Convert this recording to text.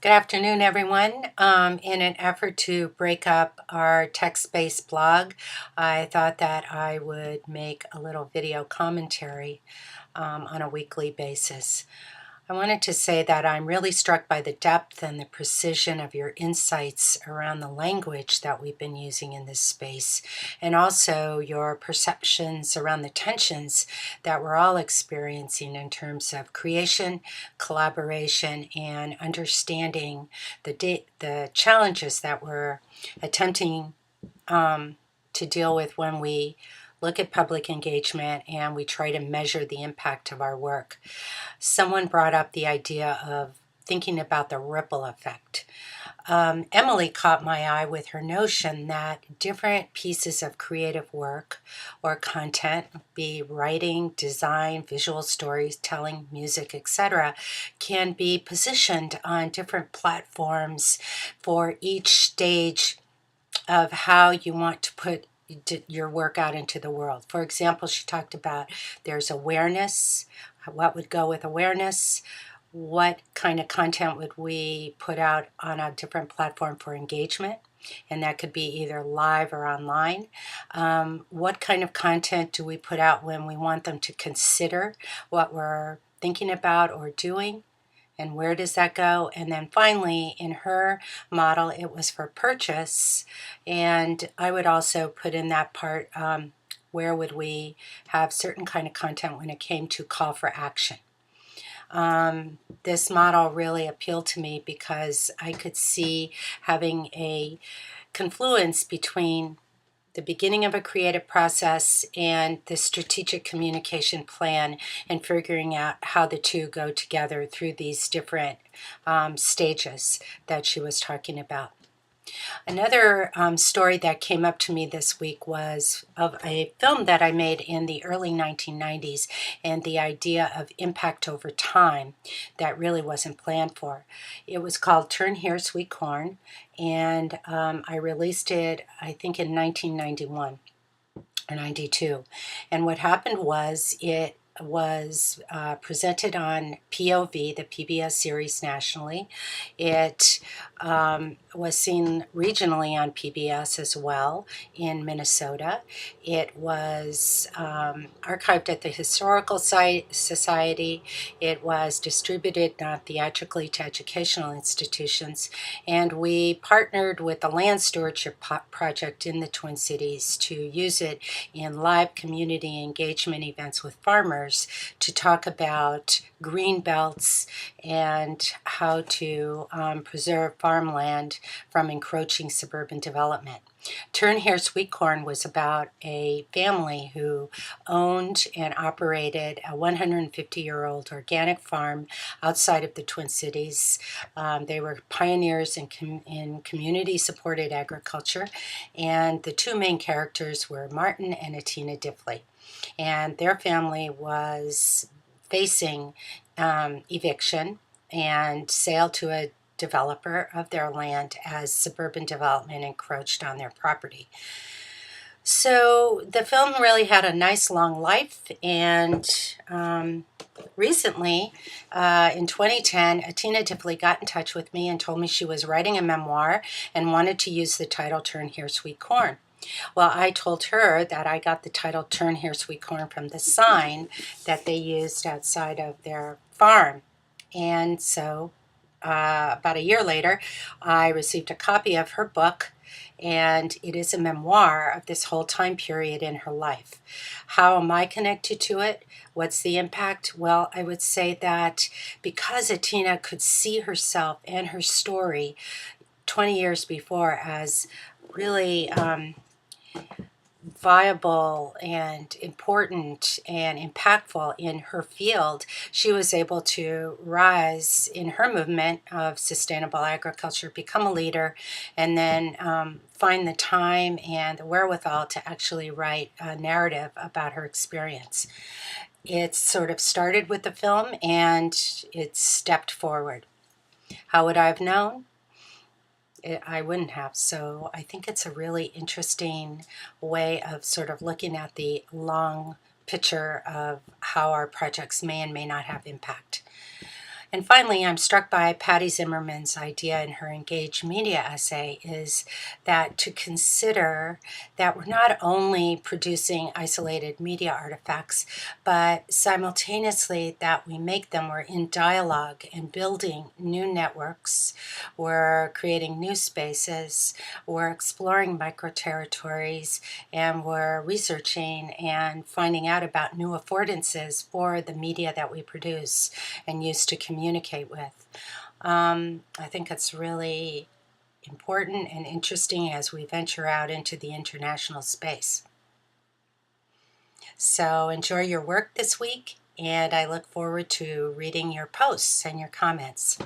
Good afternoon, everyone. In an effort to break up our text-based blog, I thought that I would make a little video commentary on a weekly basis. I wanted to say that I'm really struck by the depth and the precision of your insights around the language that we've been using in this space, and also your perceptions around the tensions that we're all experiencing in terms of creation, collaboration, and understanding the challenges that we're attempting to deal with when we look at public engagement and we try to measure the impact of our work. Someone brought up the idea of thinking about the ripple effect. Emily caught my eye with her notion that different pieces of creative work or content, be writing, design, visual storytelling, music, etc., can be positioned on different platforms for each stage of how you want to put your work out into the world. For example, she talked about there's awareness. What would go with awareness? What kind of content would we put out on a different platform for engagement? And that could be either live or online. What kind of content do we put out when we want them to consider what we're thinking about or doing? And where does that go? And then finally, in her model, it was for purchase. And I would also put in that part, where would we have certain kind of content when it came to call for action. This model really appealed to me because I could see having a confluence between the beginning of a creative process and the strategic communication plan, and figuring out how the two go together through these different stages that she was talking about. Another story that came up to me this week was of a film that I made in the early 1990s, and the idea of impact over time that really wasn't planned for. It was called Turn Here, Sweet Corn, and I released it, I think, in 1991 or 92. And what happened was it was presented on POV, the PBS series nationally. It was seen regionally on PBS as well in Minnesota. It was archived at the Historical Society. It was distributed non-theatrically to educational institutions. And we partnered with the Land Stewardship Project in the Twin Cities to use it in live community engagement events with farmers to talk about green belts and how to preserve farmland from encroaching suburban development. Turn Here Sweet Corn was about a family who owned and operated a 150-year-old organic farm outside of the Twin Cities. They were pioneers in community-supported agriculture, and the two main characters were Martin and Atina Diffley. And their family was facing eviction and sale to a developer of their land as suburban development encroached on their property. So the film really had a nice long life, and recently, in 2010, Atina Diffley got in touch with me and told me she was writing a memoir and wanted to use the title Turn Here, Sweet Corn. Well, I told her that I got the title Turn Here, Sweet Corn from the sign that they used outside of their farm. And so about a year later, I received a copy of her book, and it is a memoir of this whole time period in her life. How am I connected to it? What's the impact? Well, I would say that because Atina could see herself and her story 20 years before as really viable and important and impactful in her field, she was able to rise in her movement of sustainable agriculture, become a leader, and then find the time and the wherewithal to actually write a narrative about her experience. It sort of started with the film, and it stepped forward. How would I have known? I wouldn't have. So I think it's a really interesting way of sort of looking at the long picture of how our projects may and may not have impact. And finally, I'm struck by Patty Zimmerman's idea in her Engaged Media essay is that to consider that we're not only producing isolated media artifacts, but simultaneously that we make them, we're in dialogue and building new networks, we're creating new spaces, we're exploring micro-territories, and we're researching and finding out about new affordances for the media that we produce and use to communicate with. I think it's really important and interesting as we venture out into the international space. So enjoy your work this week, and I look forward to reading your posts and your comments.